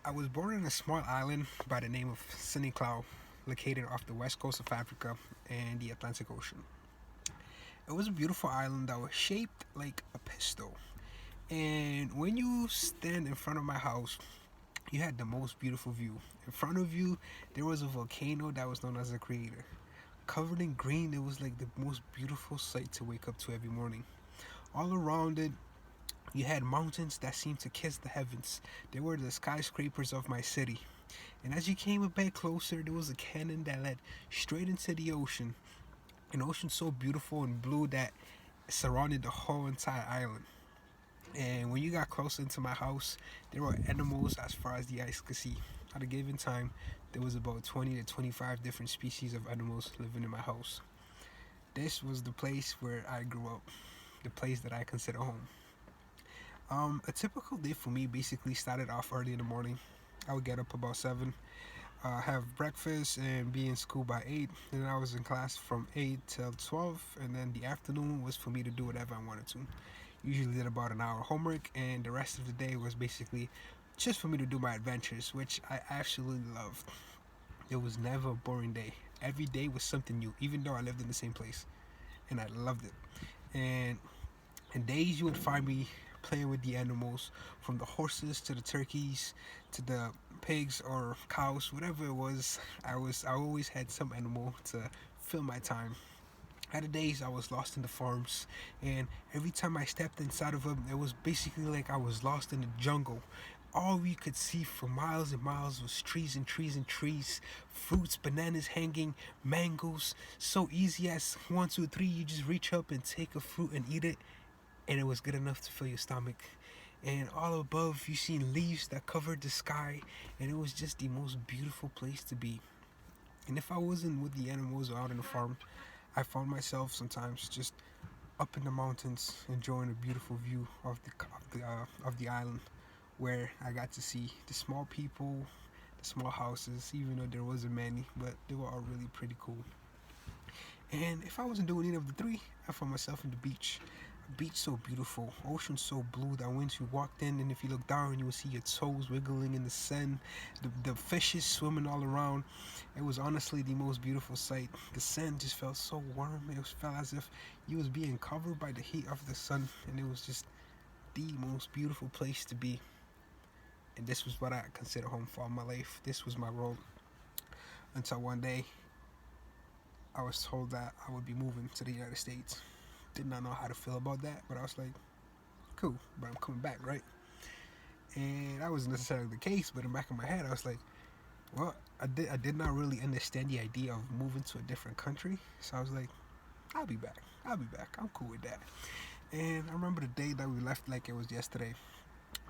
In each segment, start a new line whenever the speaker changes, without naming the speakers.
I was born in a small island by the name of Siniclau, located off the west coast of Africa and the Atlantic Ocean. It was a beautiful island that was shaped like a pistol. And when you stand in front of my house, you had the most beautiful view. In front of you, there was a volcano that was known as the Creator. Covered in green, it was like the most beautiful sight to wake up to every morning. All around it, you had mountains that seemed to kiss the heavens. They were the skyscrapers of my city. And as you came a bit closer, there was a canyon that led straight into the ocean. An ocean so beautiful and blue that it surrounded the whole entire island. And when you got closer into my house, there were animals as far as the eyes could see. At a given time, there was about 20 to 25 different species of animals living in my house. This was the place where I grew up, the place that I consider home. A typical day for me basically started off early in the morning. I would get up about 7, have breakfast, and be in school by 8. And then I was in class from 8 till 12. And then the afternoon was for me to do whatever I wanted to. Usually did about an hour homework, and the rest of the day was basically just for me to do my adventures, which I absolutely loved. It was never a boring day. Every day was something new, even though I lived in the same place, and I loved it. And in days you would find me playing with the animals, from the horses to the turkeys to the pigs or cows, whatever it was. I always had some animal to fill my time. Other days I was lost in the farms, and every time I stepped inside of them, it was basically like I was lost in the jungle. All you could see for miles and miles was trees and trees and trees, fruits, bananas hanging, mangoes. So easy as one, two, three, you just reach up and take a fruit and eat it, and it was good enough to fill your stomach. And all above, you seen leaves that covered the sky, and it was just the most beautiful place to be. And if I wasn't with the animals or out in the farm, I found myself sometimes just up in the mountains, enjoying a beautiful view of the island, where I got to see the small people, the small houses, even though there wasn't many, but they were all really pretty cool. And if I wasn't doing any of the three, I found myself in the beach. A beach so beautiful, ocean so blue that once you walked in, and if you look down, you would see your toes wiggling in the sand, the fishes swimming all around. It was honestly the most beautiful sight. The sand just felt so warm. It felt as if you was being covered by the heat of the sun, and it was just the most beautiful place to be. And this was what I consider home for all my life. This was my world until one day I was told that I would be moving to the United States. Did not know how to feel about that, but I was like, cool, but I'm coming back, right? And that wasn't necessarily the case, but in the back of my head, I was like, well, I did not really understand the idea of moving to a different country. So I was like, I'll be back. I'll be back. I'm cool with that. And I remember the day that we left like it was yesterday.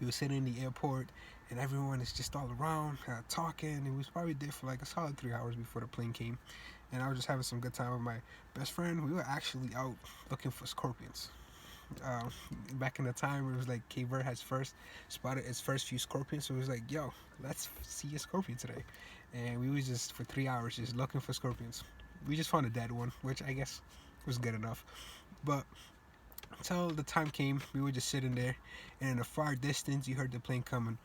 We were sitting in the airport, and everyone is just all around talking. And we was probably there for like a solid 3 hours before the plane came. And I was just having some good time with my best friend. We were actually out looking for scorpions. Uh, Back in the time, it was like Cape Verde has first spotted its first few scorpions. So it was like, yo, let's see a scorpion today. And we was just for 3 hours just looking for scorpions. We just found a dead one, which I guess was good enough. But until the time came, we were just sitting there, and in the far distance, you heard the plane coming.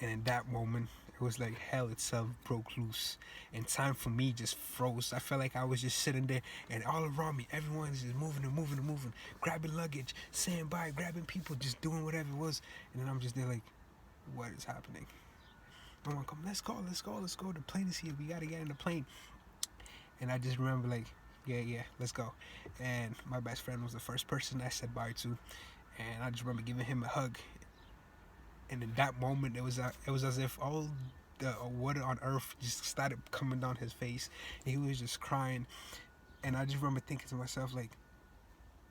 And in that moment, it was like hell itself broke loose, and time for me just froze. I felt like I was just sitting there, and all around me, everyone is just moving and moving and moving, grabbing luggage, saying bye, grabbing people, just doing whatever it was. And then I'm just there like, what is happening? I'm like, come, let's go, let's go, let's go. The plane is here. We gotta get in the plane. And I just remember like, yeah, let's go. And my best friend was the first person I said bye to, and I just remember giving him a hug. And in that moment, it was as if all the water on earth just started coming down his face, and he was just crying. And I just remember thinking to myself like,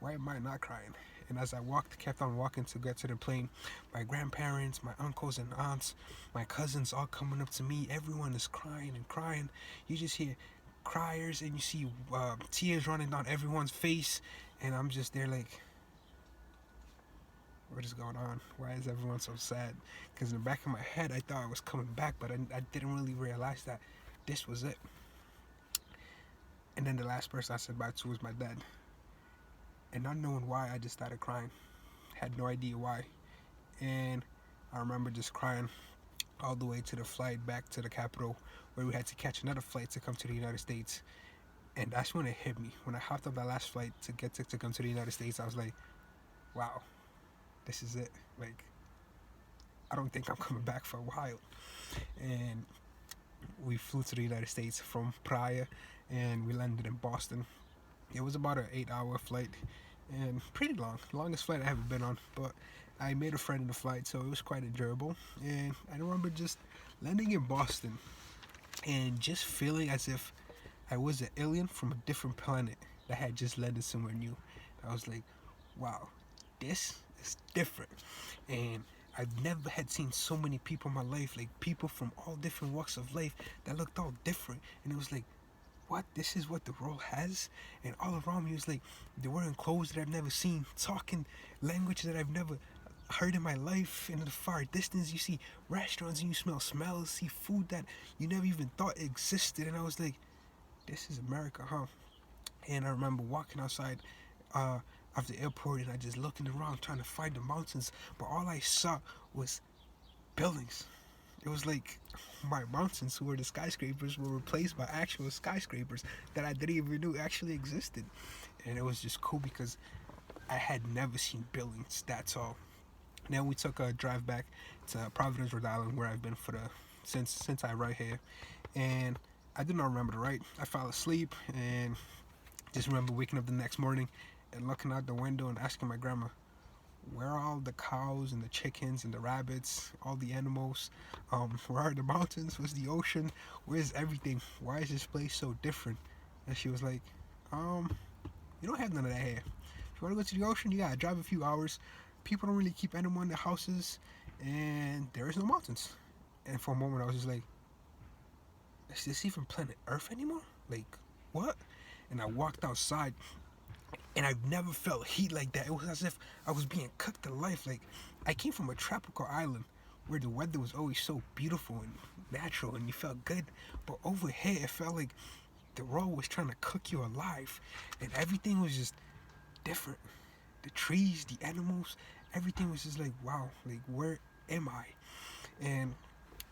why am I not crying? And as I kept on walking to get to the plane, my grandparents, my uncles and aunts, my cousins all coming up to me. Everyone is crying and crying. You just hear criers, and you see tears running down everyone's face. And I'm just there like, what is going on? Why is everyone so sad? Because in the back of my head, I thought I was coming back, but I didn't really realize that this was it. And then the last person I said bye to was my dad. And not knowing why, I just started crying. Had no idea why. And I remember just crying all the way to the flight back to the capital, where we had to catch another flight to come to the United States. And that's when it hit me. When I hopped on that last flight to get to come to the United States, I was like, wow, this is it. Like, I don't think I'm coming back for a while. And we flew to the United States from Praia, and we landed in Boston. It was about an 8-hour flight, and pretty long, longest flight I ever been on. But I made a friend in the flight, so it was quite enjoyable. And I remember just landing in Boston and just feeling as if I was an alien from a different planet that had just landed somewhere new. I was like, wow, this is different. And I've never had seen so many people in my life, like people from all different walks of life that looked all different. And it was like, what? This is what the world has? And all around me was like, they're wearing clothes that I've never seen, talking language that I've never heard in my life. In the far distance, you see restaurants and you smell smells, see food that you never even thought existed. And I was like, this is America, huh? And I remember walking outside of the airport and I just looking around trying to find the mountains, but all I saw was buildings. It was like my mountains, who were the skyscrapers, were replaced by actual skyscrapers that I didn't even know actually existed. And it was just cool because I had never seen buildings that tall. Then we took a drive back to Providence, Rhode Island, where I've been for the since I right here, and I did not remember the ride. I fell asleep and just remember waking up the next morning and looking out the window and asking my grandma, where are all the cows and the chickens and the rabbits, all the animals? Where are the mountains? Where's the ocean? Where's everything? Why is this place so different? And she was like, you don't have none of that here. If you want to go to the ocean, you gotta drive a few hours. People don't really keep animals in their houses, and there is no mountains. And for a moment, I was just like, is this even planet Earth anymore? Like, what? And I walked outside, and I've never felt heat like that. It was as if I was being cooked to life. Like, I came from a tropical island where the weather was always so beautiful and natural, and you felt good. But over here, it felt like the world was trying to cook you alive, and everything was just different. The trees, the animals, everything was just like, wow, like, where am I? And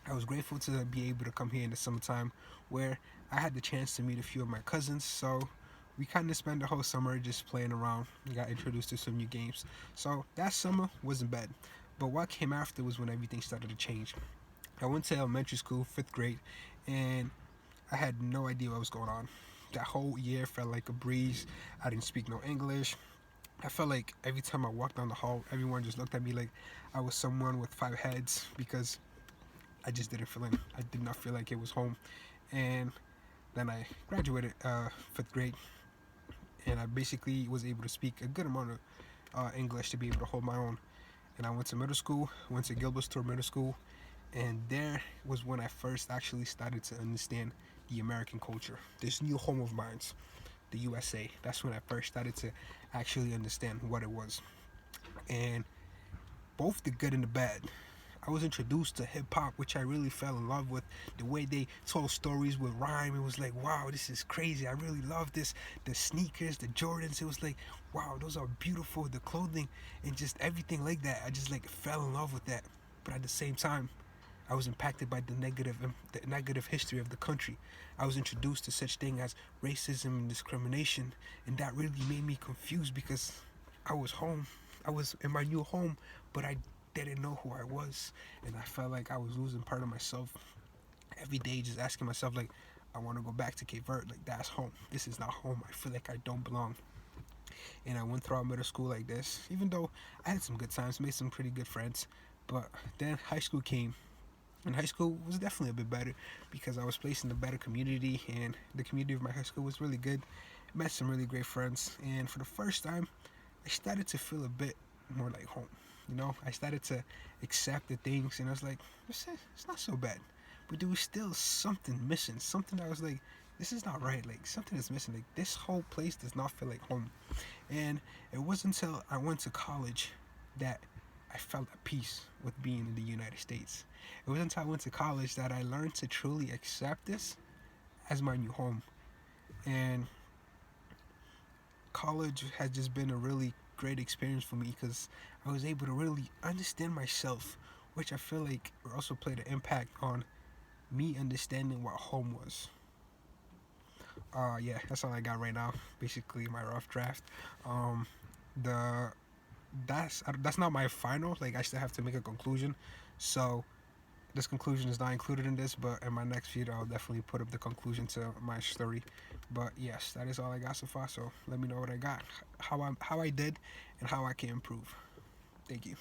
I was grateful to be able to come here in the summertime, where I had the chance to meet a few of my cousins. So we kind of spent the whole summer just playing around. We got introduced to some new games. So that summer wasn't bad. But what came after was when everything started to change. I went to elementary school, 5th grade, and I had no idea what was going on. That whole year felt like a breeze. I didn't speak no English. I felt like every time I walked down the hall, everyone just looked at me like I was someone with 5 heads, because I just didn't feel it. I did not feel like it was home. And then I graduated 5th grade, and I basically was able to speak a good amount of English to be able to hold my own. And I went to middle school, went to Gilbert Store Middle School, and there was when I first actually started to understand the American culture, this new home of mine, the USA. That's when I first started to actually understand what it was. And both the good and the bad. I was introduced to hip hop, which I really fell in love with. The way they told stories with rhyme, it was like, wow, this is crazy. I really love this. The sneakers, the Jordans, it was like, wow, those are beautiful. The clothing and just everything like that. I just like fell in love with that. But at the same time, I was impacted by the negative history of the country. I was introduced to such thing as racism and discrimination, and that really made me confused because I was home. I was in my new home, but I didn't know who I was, and I felt like I was losing part of myself every day. Just asking myself like, I want to go back to Cape Verde. Like, that's home. This is not home. I feel like I don't belong. And I went throughout middle school like this, even though I had some good times, made some pretty good friends. But then high school came, and high school was definitely a bit better because I was placed in a better community, and the community of my high school was really good. Met some really great friends, and for the first time, I started to feel a bit more like home. I started to accept the things, and I was like, it's not so bad. But there was still something missing, something that was like, this is not right. Like, something is missing. Like, this whole place does not feel like home. And it wasn't until I went to college that I felt at peace with being in the United States. It wasn't until I went to college that I learned to truly accept this as my new home. And college has just been a really great experience for me because I was able to really understand myself, which I feel like also played an impact on me understanding what home was. Yeah, that's all I got right now. Basically, my rough draft. Um, the that's not my final. Like I still have to make a conclusion. So this conclusion is not included in this, but in my next video, I'll definitely put up the conclusion to my story. But yes, that is all I got so far. So let me know what I got, how I did, and how I can improve. Thank you.